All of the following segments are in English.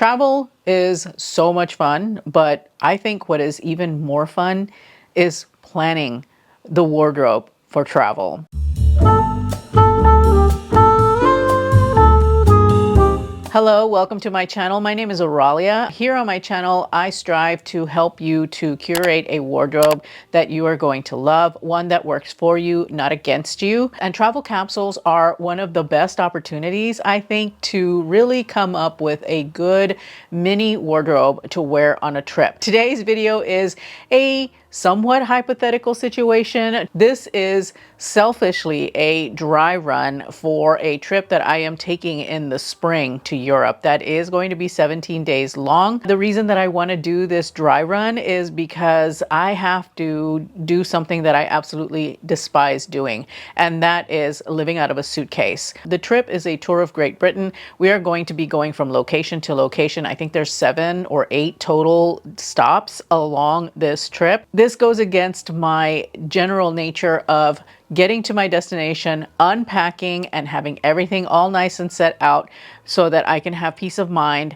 Travel is so much fun, but I think what is even more fun is planning the wardrobe for travel. Hello, welcome to my channel. My name is Oralia. Here on my channel, I strive to help you to curate a wardrobe that you are going to love, one that works for you, not against you. And travel capsules are one of the best opportunities, I think, to really come up with a good mini wardrobe to wear on a trip. Today's video is a somewhat hypothetical situation. This is selfishly a dry run for a trip that I am taking in the spring to Europe. That is going to be 17 days long. The reason that I want to do this dry run is because I have to do something that I absolutely despise doing, and that is living out of a suitcase. The trip is a tour of Great Britain. We are going to be going from location to location. I think there's 7 or 8 total stops along this trip. This goes against my general nature of getting to my destination, unpacking, and having everything all nice and set out so that I can have peace of mind.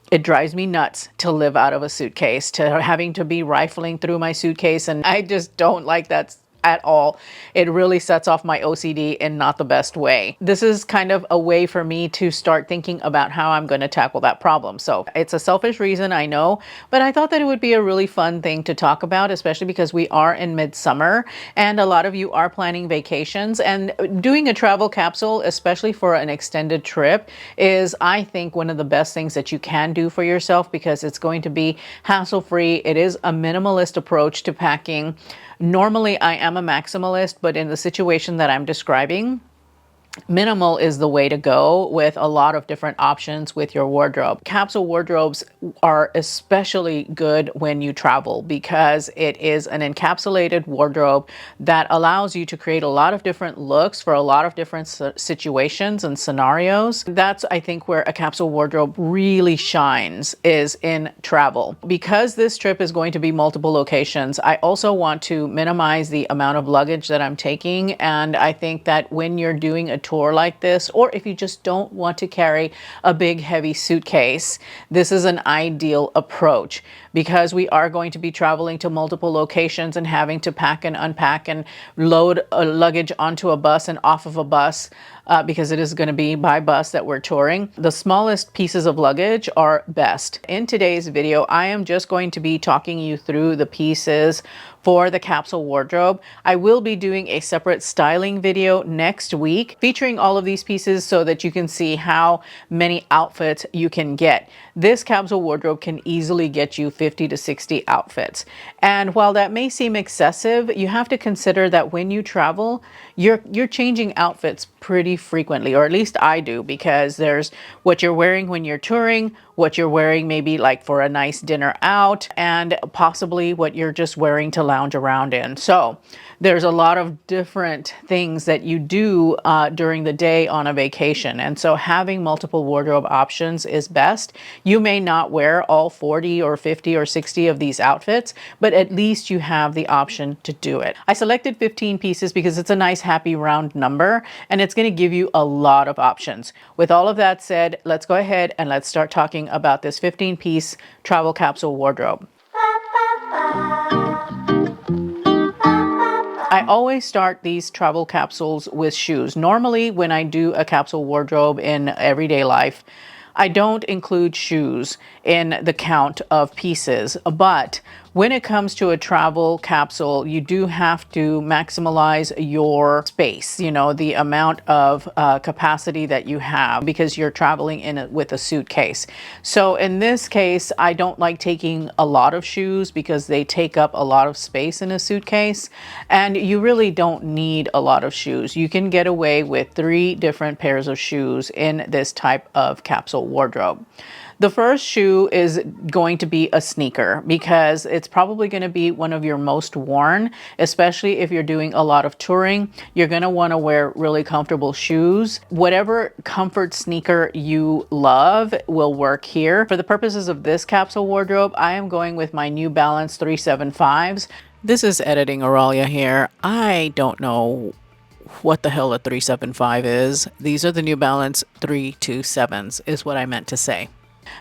It drives me nuts to live out of a suitcase, to having to be rifling through my suitcase, and I just don't like that at all. It really sets off my OCD in not the best way. This is kind of a way for me to start thinking about how I'm going to tackle that problem. So it's a selfish reason, I know, but I thought that it would be a really fun thing to talk about, especially because we are in midsummer and a lot of you are planning vacations, and doing a travel capsule, especially for an extended trip, is, I think, one of the best things that you can do for yourself because it's going to be hassle-free. It is a minimalist approach to packing. Normally, I am a maximalist, but in the situation that I'm describing, minimal is the way to go with a lot of different options with your wardrobe. Capsule wardrobes are especially good when you travel because it is an encapsulated wardrobe that allows you to create a lot of different looks for a lot of different situations and scenarios. That's, I think, where a capsule wardrobe really shines, is in travel. Because this trip is going to be multiple locations, I also want to minimize the amount of luggage that I'm taking, and I think that when you're doing a tour like this, or if you just don't want to carry a big heavy suitcase, this is an ideal approach because we are going to be traveling to multiple locations and having to pack and unpack and load a luggage onto a bus and off of a bus because it is going to be by bus that we're touring. The smallest pieces of luggage are best. In today's video, I am just going to be talking you through the pieces for the capsule wardrobe. I will be doing a separate styling video next week featuring all of these pieces so that you can see how many outfits you can get. This capsule wardrobe can easily get you 50 to 60 outfits. And while that may seem excessive, you have to consider that when you travel, you're changing outfits pretty frequently, or at least I do, because there's what you're wearing when you're touring, what you're wearing maybe like for a nice dinner out, and possibly what you're just wearing to lounge around in. So there's a lot of different things that you do during the day on a vacation. And so having multiple wardrobe options is best. You may not wear all 40 or 50 or 60 of these outfits, but at least you have the option to do it. I selected 15 pieces because it's a nice happy round number and it's going to give you a lot of options. With all of that said, let's go ahead and let's start talking about this 15-piece travel capsule wardrobe. I always start these travel capsules with shoes. Normally, when I do a capsule wardrobe in everyday life, I don't include shoes in the count of pieces, but when it comes to a travel capsule, you do have to maximize your space, you know, the amount of capacity that you have because you're traveling with a suitcase. So in this case, I don't like taking a lot of shoes because they take up a lot of space in a suitcase, and you really don't need a lot of shoes. You can get away with 3 different pairs of shoes in this type of capsule wardrobe. The first shoe is going to be a sneaker because it's probably going to be one of your most worn, especially if you're doing a lot of touring. You're going to want to wear really comfortable shoes. Whatever comfort sneaker you love will work here. For the purposes of this capsule wardrobe, I am going with my New Balance 375s. This is editing Oralia here. I don't know what the hell a 375 is. These are the New Balance 327s is what I meant to say.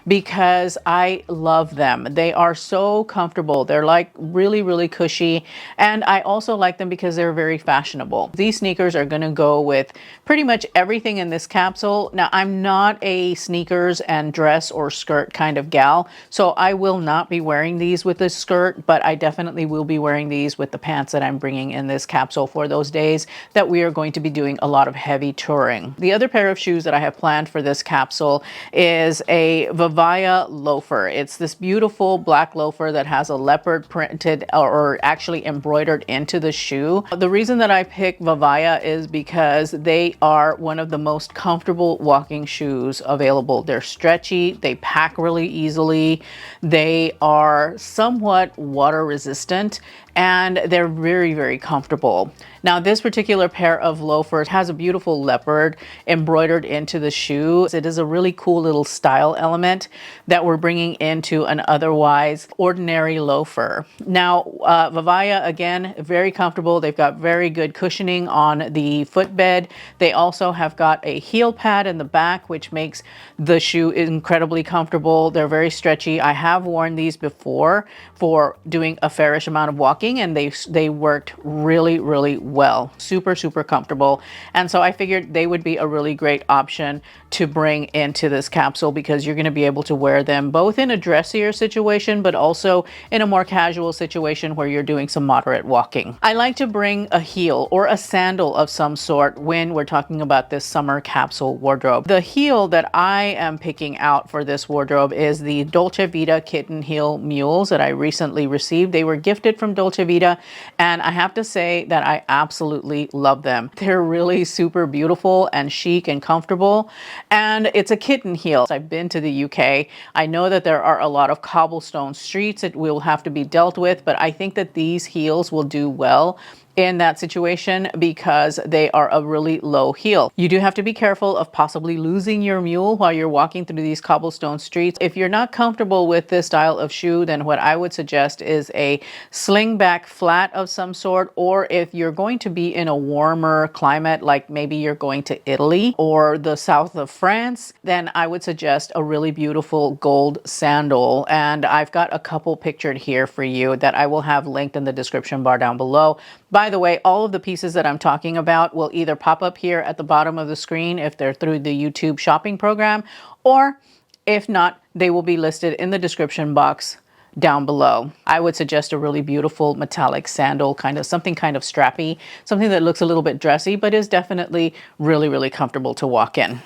because I love them. They are so comfortable. They're like really, really cushy. And I also like them because they're very fashionable. These sneakers are going to go with pretty much everything in this capsule. Now, I'm not a sneakers and dress or skirt kind of gal, so I will not be wearing these with this skirt, but I definitely will be wearing these with the pants that I'm bringing in this capsule for those days that we are going to be doing a lot of heavy touring. The other pair of shoes that I have planned for this capsule is a Vivaya loafer. It's this beautiful black loafer that has a leopard printed or actually embroidered into the shoe. The reason that I picked Vivaya is because they are one of the most comfortable walking shoes available. They're stretchy, they pack really easily, they are somewhat water resistant, and they're very, very comfortable. Now, this particular pair of loafers has a beautiful leopard embroidered into the shoe. It is a really cool little style element that we're bringing into an otherwise ordinary loafer. Now, Vivaya, again, very comfortable. They've got very good cushioning on the footbed. They also have got a heel pad in the back, which makes the shoe incredibly comfortable. They're very stretchy. I have worn these before for doing a fairish amount of walking, and they worked really, really well. Super, super comfortable. And so I figured they would be a really great option to bring into this capsule because you're going to be able to wear them both in a dressier situation, but also in a more casual situation where you're doing some moderate walking. I like to bring a heel or a sandal of some sort when we're talking about this summer capsule wardrobe. The heel that I am picking out for this wardrobe is the Dolce Vita kitten heel mules that I recently received. They were gifted from Dolce Vita, and I have to say that I absolutely love them. They're really super beautiful and chic and comfortable, and it's a kitten heel. I've been to the UK. I know that there are a lot of cobblestone streets that will have to be dealt with, but I think that these heels will do well in that situation because they are a really low heel. You do have to be careful of possibly losing your mule while you're walking through these cobblestone streets. If you're not comfortable with this style of shoe, then what I would suggest is a sling back flat of some sort, or if you're going to be in a warmer climate, like maybe you're going to Italy or the south of France, then I would suggest a really beautiful gold sandal. And I've got a couple pictured here for you that I will have linked in the description bar down below. By the way, all of the pieces that I'm talking about will either pop up here at the bottom of the screen if they're through the YouTube shopping program, or if not, they will be listed in the description box down below. I would suggest a really beautiful metallic sandal, something kind of strappy, something that looks a little bit dressy, but is definitely really, really comfortable to walk in.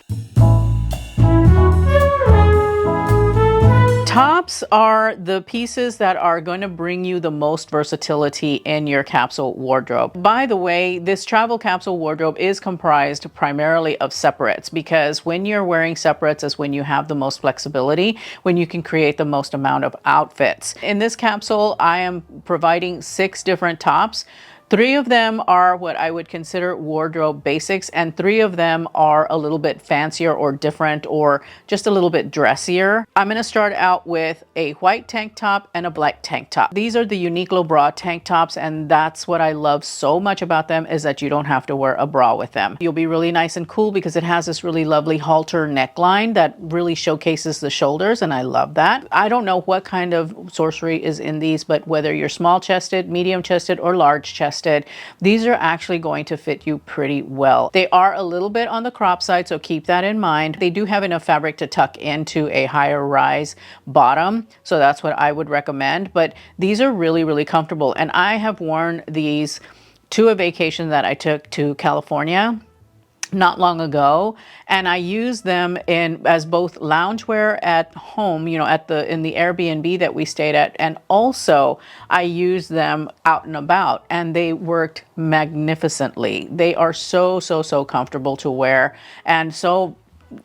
Tops are the pieces that are going to bring you the most versatility in your capsule wardrobe. By the way, this travel capsule wardrobe is comprised primarily of separates, because when you're wearing separates is when you have the most flexibility, when you can create the most amount of outfits. In this capsule, I am providing 6 different tops. 3 of them are what I would consider wardrobe basics, and 3 of them are a little bit fancier or different or just a little bit dressier. I'm going to start out with a white tank top and a black tank top. These are the Uniqlo bra tank tops, and that's what I love so much about them, is that you don't have to wear a bra with them. You'll be really nice and cool because it has this really lovely halter neckline that really showcases the shoulders, and I love that. I don't know what kind of sorcery is in these, but whether you're small chested, medium chested, or large chested, these are actually going to fit you pretty well. They are a little bit on the crop side, so keep that in mind. They do have enough fabric to tuck into a higher rise bottom, so that's what I would recommend. But these are really, really comfortable, and I have worn these to a vacation that I took to California not long ago, and I use them as both loungewear at home, in the Airbnb that we stayed at, and also I use them out and about, and they worked magnificently. They are so, so, so comfortable to wear, and so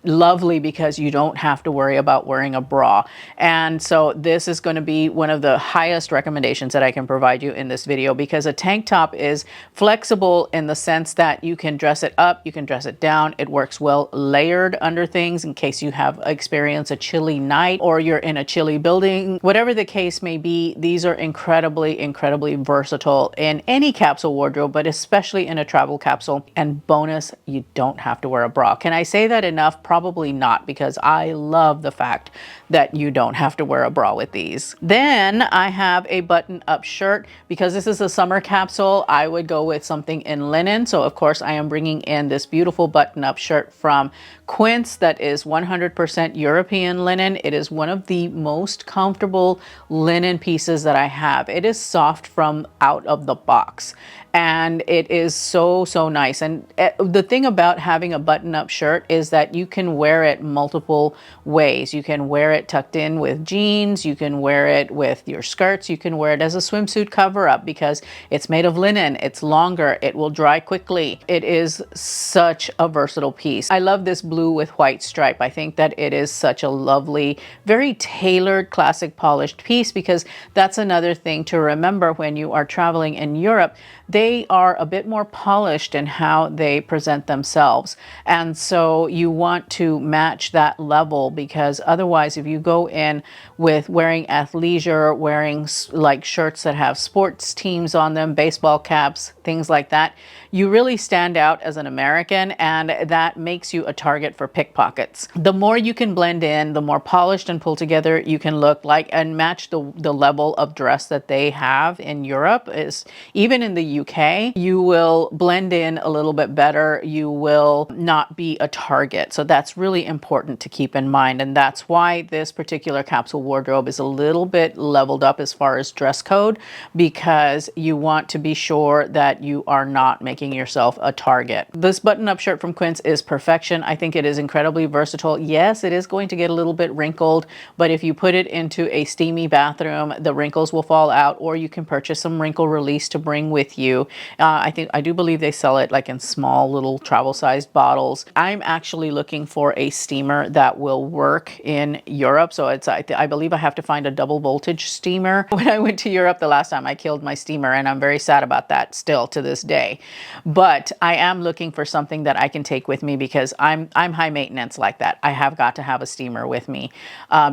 lovely because you don't have to worry about wearing a bra. And so this is going to be one of the highest recommendations that I can provide you in this video, because a tank top is flexible in the sense that you can dress it up, you can dress it down. It works well layered under things in case you have experienced a chilly night or you're in a chilly building. Whatever the case may be, these are incredibly, incredibly versatile in any capsule wardrobe, but especially in a travel capsule. And bonus, you don't have to wear a bra. Can I say that enough? enough? Probably not, because I love the fact that you don't have to wear a bra with these. Then I have a button-up shirt. Because this is a summer capsule, I would go with something in linen. So of course I am bringing in this beautiful button-up shirt from Quince that is 100% European linen. It is one of the most comfortable linen pieces that I have. It is soft from out of the box, and it is so nice. And the thing about having a button-up shirt is that you can wear it multiple ways. You can wear it tucked in with jeans, you can wear it with your skirts, you can wear it as a swimsuit cover-up because it's made of linen, it's longer, it will dry quickly. It is such a versatile piece. I love this blue with white stripe. I think that it is such a lovely, very tailored, classic polished piece, because that's another thing to remember when you are traveling in Europe. They are a bit more polished in how they present themselves. And so you want to match that level, because otherwise if you go in with wearing athleisure, wearing like shirts that have sports teams on them, baseball caps, things like that, you really stand out as an American, and that makes you a target for pickpockets. The more you can blend in, the more polished and pulled together you can look like, and match the level of dress that they have in Europe. Is even in the UK, you will blend in a little bit better. You will not be a target. So that's really important to keep in mind. And that's why this particular capsule wardrobe is a little bit leveled up as far as dress code, because you want to be sure that you are not making yourself a target. This button-up shirt from Quince is perfection. I think it is incredibly versatile. Yes, it is going to get a little bit wrinkled, but if you put it into a steamy bathroom, the wrinkles will fall out, or you can purchase some wrinkle release to bring with you. I do believe they sell it like in small little travel-sized bottles. I'm actually looking for a steamer that will work in Europe. So I believe I have to find a double voltage steamer. When I went to Europe the last time, I killed my steamer, and I'm very sad about that still to this day. But I am looking for something that I can take with me, because I'm high maintenance like that. I have got to have a steamer with me,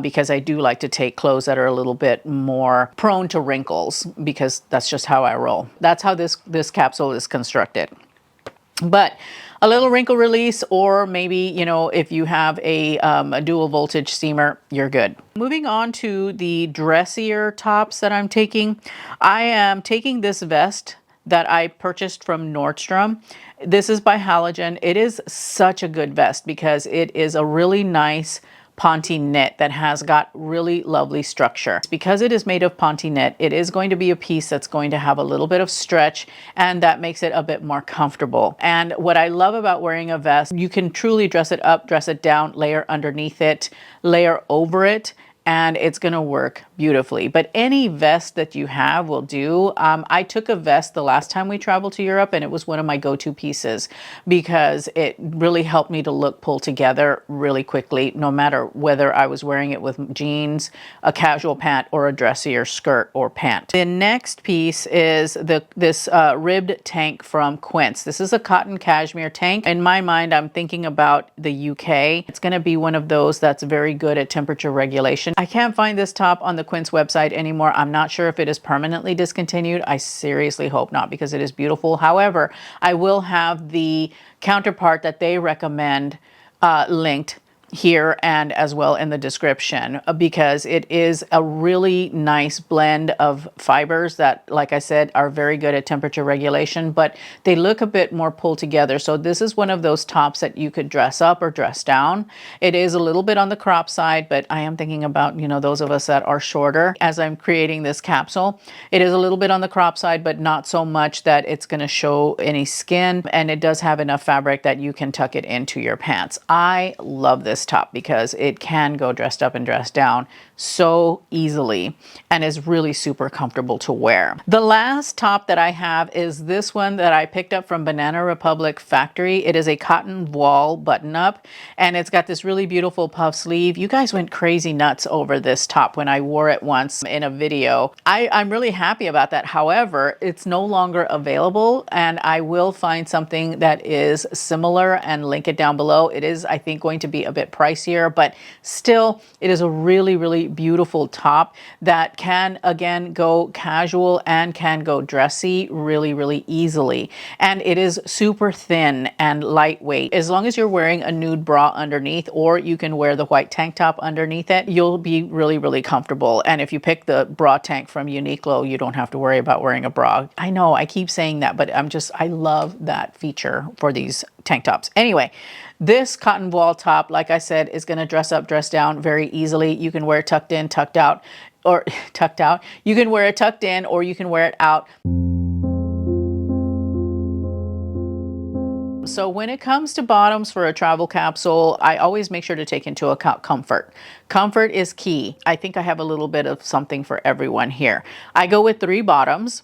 because I do like to take clothes that are a little bit more prone to wrinkles, because that's just how I roll. That's how this capsule is constructed. But a little wrinkle release, or maybe, you know, if you have a dual voltage steamer, you're good. Moving on to the dressier tops that I'm taking. I am taking this vest that I purchased from Nordstrom. This is by Halogen. It is such a good vest because it is a really nice Ponte knit that has got really lovely structure. Because it is made of Ponte knit, it is going to be a piece that's going to have a little bit of stretch, and that makes it a bit more comfortable. And what I love about wearing a vest, you can truly dress it up, dress it down, layer underneath it, layer over it, and it's going to work beautifully. But any vest that you have will do. I took a vest the last time we traveled to Europe, and it was one of my go-to pieces because it really helped me to look pulled together really quickly, no matter whether I was wearing it with jeans, a casual pant, or a dressier skirt or pant. The next piece is this ribbed tank from Quince. This is a cotton cashmere tank. In my mind, I'm thinking about the UK. It's going to be one of those that's very good at temperature regulation. I can't find this top on the Quince website anymore. I'm not sure if it is permanently discontinued. I seriously hope not, because it is beautiful. However, I will have the counterpart that they recommend linked here and as well in the description, because it is a really nice blend of fibers that, like I said, are very good at temperature regulation, but they look a bit more pulled together. So this is one of those tops that you could dress up or dress down. It is a little bit on the crop side, but I am thinking about, you know, those of us that are shorter as I'm creating this capsule. It is a little bit on the crop side, but not so much that it's going to show any skin, and it does have enough fabric that you can tuck it into your pants. I love this top because it can go dressed up and dressed down so easily and is really super comfortable to wear. The last top that I have is this one that I picked up from Banana Republic Factory. It is a cotton voile button up, and it's got this really beautiful puff sleeve. You guys went crazy nuts over this top when I wore it once in a video. I'm really happy about that. However, it's no longer available, and I will find something that is similar and link it down below. It is, I think, going to be a bit bit pricier, but still it is a really, really beautiful top that can again go casual and can go dressy really, really easily. And it is super thin and lightweight. As long as you're wearing a nude bra underneath, or you can wear the white tank top underneath it, you'll be really, really comfortable. And if you pick the bra tank from Uniqlo, you don't have to worry about wearing a bra. I know I keep saying that, but I love that feature for these tank tops. Anyway, this cotton voile top, like I said, is going to dress up, dress down very easily. You can wear it tucked in, tucked out, or tucked out. You can wear it tucked in, or you can wear it out. So when it comes to bottoms for a travel capsule, I always make sure to take into account comfort. Comfort is key. I think I have a little bit of something for everyone here. I go with 3 bottoms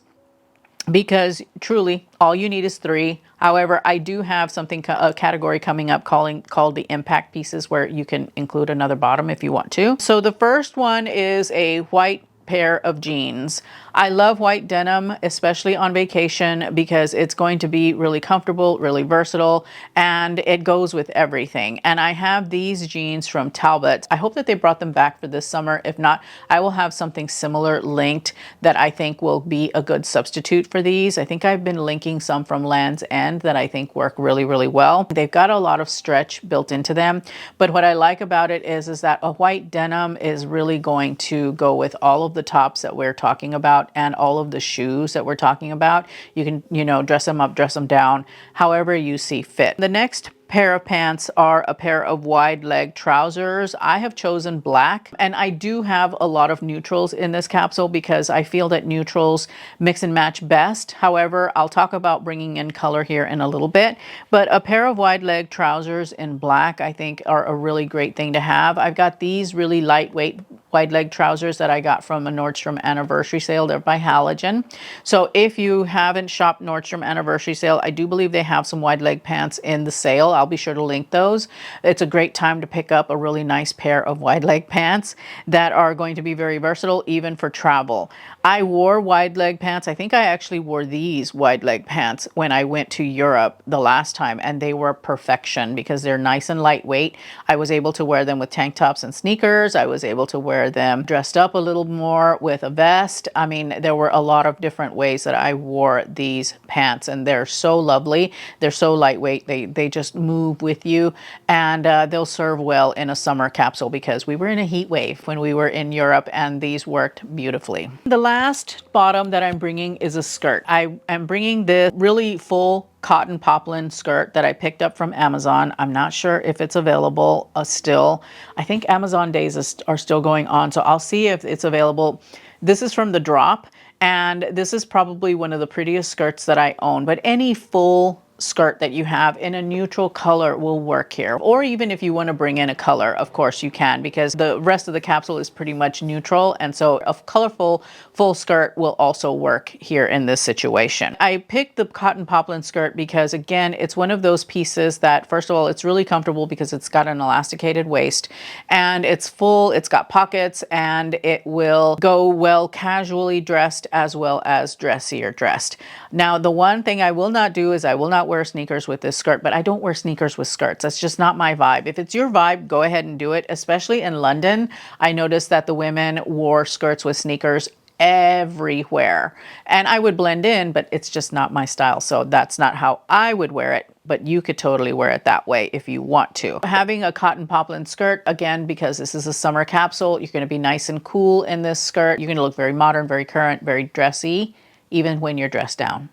because truly all you need is 3. However, I do have something, a category coming up called the impact pieces, where you can include another bottom if you want to. So the first one is a white pair of jeans. I love white denim, especially on vacation, because it's going to be really comfortable, really versatile, and it goes with everything. And I have these jeans from Talbot. I hope that they brought them back for this summer. If not, I will have something similar linked that I think will be a good substitute for these. I think I've been linking some from Land's End that I think work really, really well. They've got a lot of stretch built into them, but what I like about it is that a white denim is really going to go with all of the tops that we're talking about and all of the shoes that we're talking about. You can, you know, dress them up, dress them down, however you see fit. The next pair of pants are a pair of wide leg trousers. I have chosen black, and I do have a lot of neutrals in this capsule because I feel that neutrals mix and match best. However, I'll talk about bringing in color here in a little bit, but a pair of wide leg trousers in black I think are a really great thing to have. I've got these really lightweight wide leg trousers that I got from a Nordstrom anniversary sale. They're by Halogen. So if you haven't shopped Nordstrom anniversary sale, I do believe they have some wide leg pants in the sale. I'll be sure to link those. It's a great time to pick up a really nice pair of wide leg pants that are going to be very versatile, even for travel. I wore wide leg pants. I think I actually wore these wide leg pants when I went to Europe the last time, and they were perfection because they're nice and lightweight. I was able to wear them with tank tops and sneakers. I was able to wear them dressed up a little more with a vest. I mean, there were a lot of different ways that I wore these pants, and they're so lovely. They're so lightweight. They just move with you, and they'll serve well in a summer capsule because we were in a heat wave when we were in Europe, and these worked beautifully. The last bottom that I'm bringing is a skirt. I am bringing this really full cotton poplin skirt that I picked up from Amazon. I'm not sure if it's available still. I think Amazon days are still going on, so I'll see if it's available. This is from The Drop, and this is probably one of the prettiest skirts that I own, but any full skirt that you have in a neutral color will work here. Or even if you want to bring in a color, of course you can, because the rest of the capsule is pretty much neutral, and so a colorful full skirt will also work here in this situation. I picked the cotton poplin skirt because, again, it's one of those pieces that, first of all, it's really comfortable because it's got an elasticated waist and it's full, it's got pockets, and it will go well casually dressed as well as dressier dressed. Now, the one thing I will not do is I will not wear sneakers with this skirt, but I don't wear sneakers with skirts. That's just not my vibe. If it's your vibe, go ahead and do it. Especially in London, I noticed that the women wore skirts with sneakers everywhere, and I would blend in, but it's just not my style. So that's not how I would wear it, but you could totally wear it that way if you want to. Having a cotton poplin skirt, again, because this is a summer capsule, you're going to be nice and cool in this skirt. You're going to look very modern, very current, very dressy, even when you're dressed down.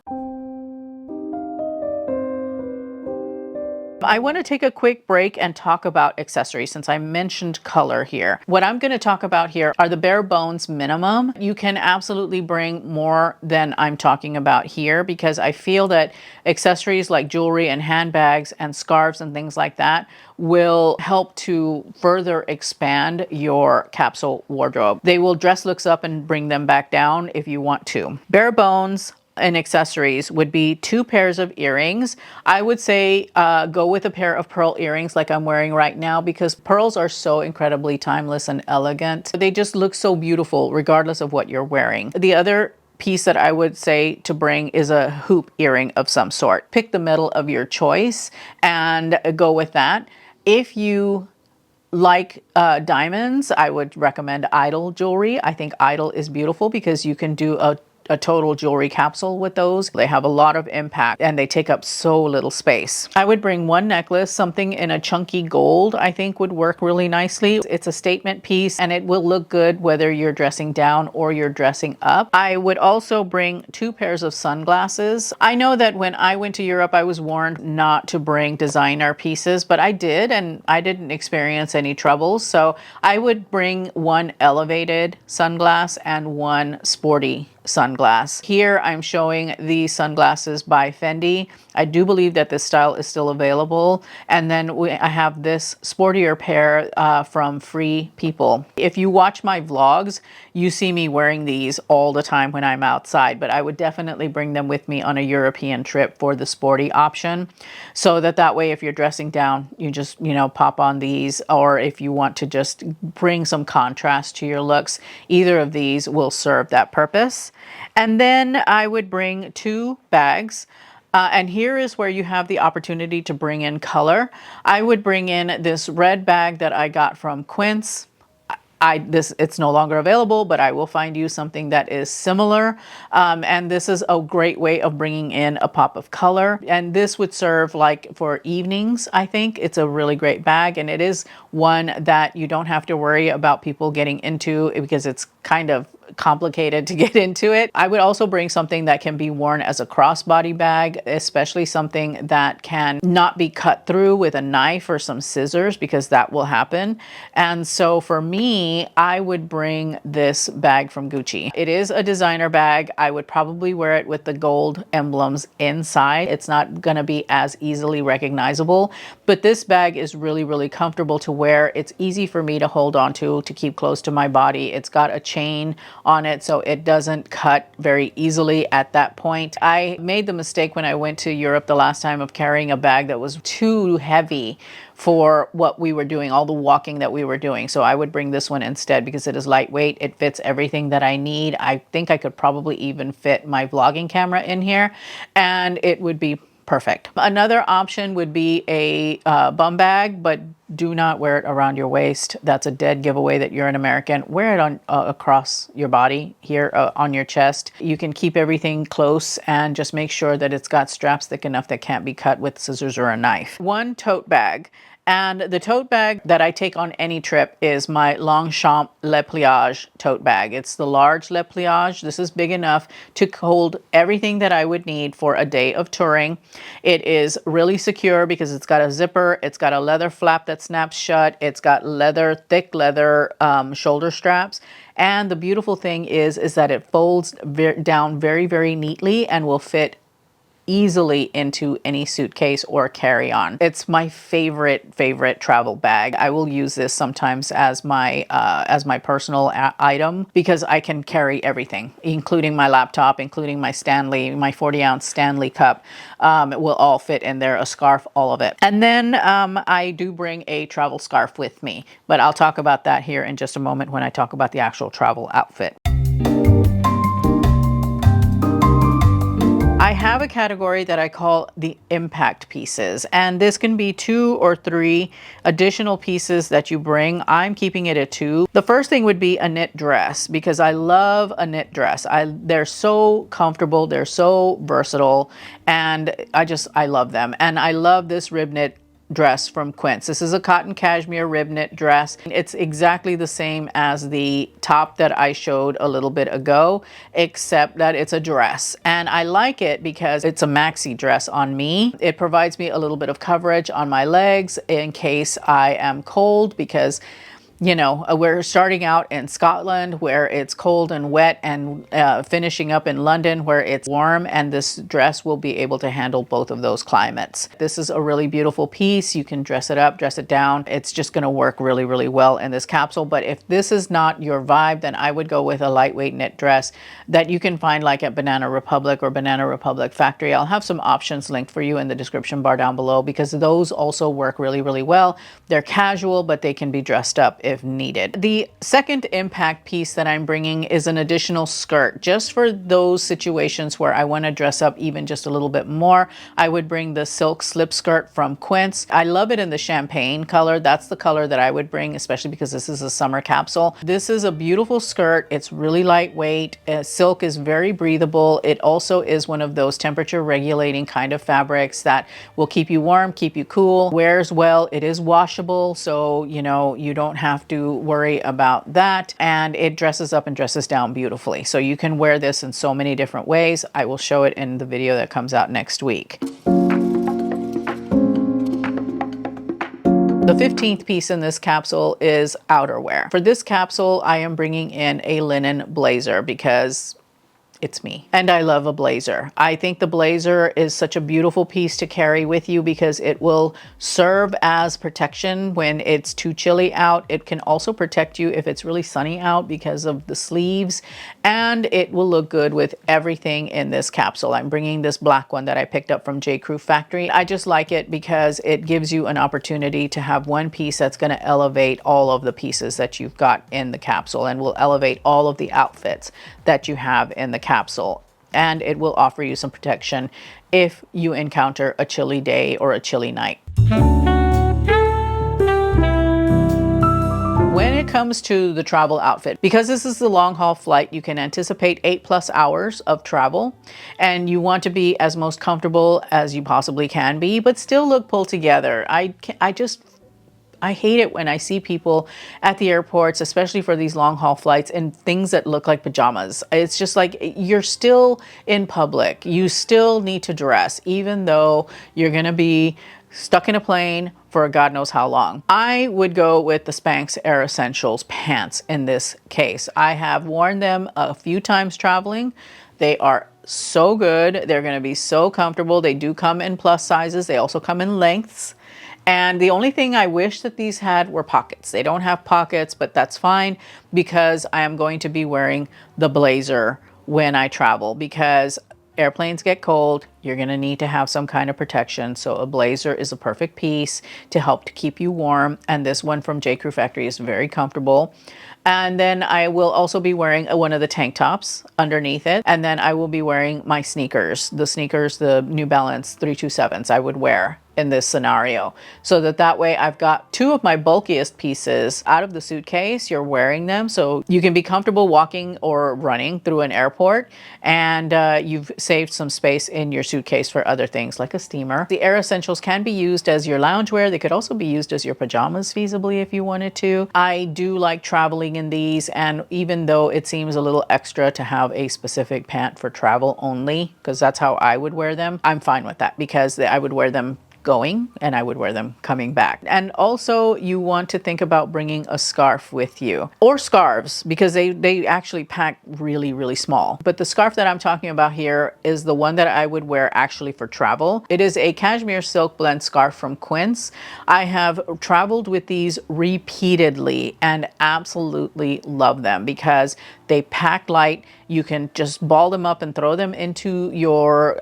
I want to take a quick break and talk about accessories since I mentioned color here. What I'm going to talk about here are the bare bones minimum. You can absolutely bring more than I'm talking about here because I feel that accessories like jewelry and handbags and scarves and things like that will help to further expand your capsule wardrobe. They will dress looks up and bring them back down if you want to. Bare bones and accessories would be 2 pairs of earrings. I would say go with a pair of pearl earrings like I'm wearing right now because pearls are so incredibly timeless and elegant. They just look so beautiful regardless of what you're wearing. The other piece that I would say to bring is a hoop earring of some sort. Pick the metal of your choice and go with that. If you like diamonds, I would recommend Idol jewelry. I think Idol is beautiful because you can do a total jewelry capsule with those. They have a lot of impact and they take up so little space. I would bring one necklace, something in a chunky gold, I think would work really nicely. It's a statement piece and it will look good whether you're dressing down or you're dressing up. I would also bring 2 pairs of sunglasses. I know that when I went to Europe, I was warned not to bring designer pieces, but I did, and I didn't experience any troubles. So I would bring 1 elevated sunglass and 1 sporty sunglass. Here I'm showing the sunglasses by Fendi. I do believe that this style is still available. And then I have this sportier pair from Free People. If you watch my vlogs, you see me wearing these all the time when I'm outside, but I would definitely bring them with me on a European trip for the sporty option. So that way, if you're dressing down, you just, pop on these, or if you want to just bring some contrast to your looks, either of these will serve that purpose. And then I would bring 2 bags. And here is where you have the opportunity to bring in color. I would bring in this red bag that I got from Quince. It's no longer available, but I will find you something that is similar. And this is a great way of bringing in a pop of color. And this would serve like for evenings, I think. It's a really great bag. And it is one that you don't have to worry about people getting into because it's kind of complicated to get into it. I would also bring something that can be worn as a crossbody bag, especially something that can not be cut through with a knife or some scissors, because that will happen. And so for me, I would bring this bag from Gucci. It is a designer bag. I would probably wear it with the gold emblems inside. It's not going to be as easily recognizable, but this bag is really, really comfortable to wear. It's easy for me to hold on to keep close to my body. It's got a chain on it, so it doesn't cut very easily at that point. I made the mistake when I went to Europe the last time of carrying a bag that was too heavy for what we were doing, all the walking that we were doing. So I would bring this one instead because it is lightweight. It fits everything that I need. I think I could probably even fit my vlogging camera in here and it would be perfect. Another option would be a bum bag, but do not wear it around your waist. That's a dead giveaway that you're an American. Wear it on across your body here on your chest. You can keep everything close and just make sure that it's got straps thick enough that can't be cut with scissors or a knife. 1 tote bag. And the tote bag that I take on any trip is my Longchamp Le Pliage tote bag. It's the large Le Pliage. This is big enough to hold everything that I would need for a day of touring. It is really secure because it's got a zipper. It's got a leather flap that snaps shut. It's got thick leather shoulder straps. And the beautiful thing is that it folds down very, very neatly and will fit easily into any suitcase or carry-on. It's my favorite travel bag. I will use this sometimes as my personal item because I can carry everything, including my laptop, including my 40-ounce Stanley cup. It will all fit in there, a scarf, all of it. And then I do bring a travel scarf with me, but I'll talk about that here in just a moment when I talk about the actual travel outfit. I have a category that I call the impact pieces, and this can be 2 or 3 additional pieces that you bring. I'm keeping it at 2. The first thing would be a knit dress because I love a knit dress. They're so comfortable, they're so versatile, and I love them. And I love this rib knit dress from Quince. This is a cotton cashmere rib knit dress. It's exactly the same as the top that I showed a little bit ago, except that it's a dress. And I like it because it's a maxi dress on me. It provides me a little bit of coverage on my legs in case I am cold because we're starting out in Scotland where it's cold and wet and finishing up in London where it's warm, and this dress will be able to handle both of those climates. This is a really beautiful piece. You can dress it up, dress it down. It's just going to work really, really well in this capsule. But if this is not your vibe, then I would go with a lightweight knit dress that you can find like at Banana Republic or Banana Republic Factory. I'll have some options linked for you in the description bar down below because those also work really, really well. They're casual, but they can be dressed up if needed. The second impact piece that I'm bringing is an additional skirt, just for those situations where I want to dress up even just a little bit more. I would bring the silk slip skirt from Quince. I love it in the champagne color. That's the color that I would bring, especially because this is a summer capsule. This is a beautiful skirt. It's really lightweight. Silk is very breathable. It also is one of those temperature regulating kind of fabrics that will keep you warm, keep you cool, wears well. It is washable, so you know you don't have to worry about that, and it dresses up and dresses down beautifully. So you can wear this in so many different ways. I will show it in the video that comes out next week. The 15th piece in this capsule is outerwear. For this capsule, I am bringing in a linen blazer because it's me. And I love a blazer. I think the blazer is such a beautiful piece to carry with you because it will serve as protection when it's too chilly out. It can also protect you if it's really sunny out because of the sleeves, and it will look good with everything in this capsule. I'm bringing this black one that I picked up from J. Crew Factory. I just like it because it gives you an opportunity to have one piece that's going to elevate all of the pieces that you've got in the capsule and will elevate all of the outfits that you have in the capsule, and it will offer you some protection if you encounter a chilly day or a chilly night. When it comes to the travel outfit, because this is the long haul flight, you can anticipate 8+ hours of travel, and you want to be as most comfortable as you possibly can be, but still look pulled together. I hate it when I see people at the airports, especially for these long haul flights, in things that look like pajamas. It's just like, you're still in public. You still need to dress, even though you're going to be stuck in a plane for God knows how long. I would go with the Spanx Air Essentials pants in this case. I have worn them a few times traveling. They are so good. They're going to be so comfortable. They do come in plus sizes. They also come in lengths. And the only thing I wish that these had were pockets. They don't have pockets, but that's fine because I am going to be wearing the blazer when I travel, because airplanes get cold. You're going to need to have some kind of protection. So a blazer is a perfect piece to help to keep you warm. And this one from J. Crew Factory is very comfortable. And then I will also be wearing one of the tank tops underneath it. And then I will be wearing my sneakers, the New Balance 327s I would wear in this scenario, so that way I've got two of my bulkiest pieces out of the suitcase. You're wearing them so you can be comfortable walking or running through an airport, and you've saved some space in your suitcase for other things like a steamer. The Air Essentials can be used as your loungewear. They could also be used as your pajamas feasibly if you wanted to. I do like traveling in these, and even though it seems a little extra to have a specific pant for travel only, because that's how I would wear them, I'm fine with that because I would wear them going and I would wear them coming back. And also you want to think about bringing a scarf with you, or scarves, because they actually pack really, really small. But the scarf that I'm talking about here is the one that I would wear actually for travel. It is a cashmere silk blend scarf from Quince. I have traveled with these repeatedly and absolutely love them because they pack light. You can just ball them up and throw them into your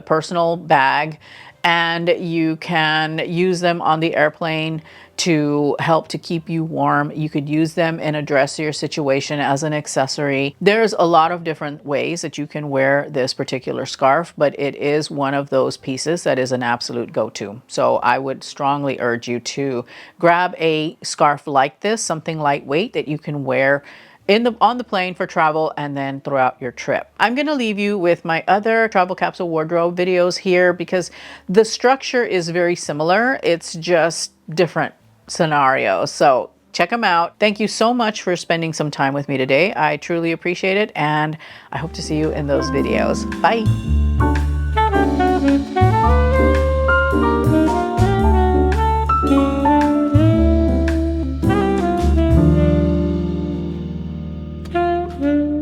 personal bag, and you can use them on the airplane to help to keep you warm. You could use them in a dressier situation as an accessory. There's a lot of different ways that you can wear this particular scarf, but it is one of those pieces that is an absolute go-to. So I would strongly urge you to grab a scarf like this, something lightweight that you can wear on the plane for travel and then throughout your trip. I'm going to leave you with my other travel capsule wardrobe videos here because the structure is very similar. It's just different scenarios. So check them out. Thank you so much for spending some time with me today. I truly appreciate it, and I hope to see you in those videos. Bye. Mm-hmm.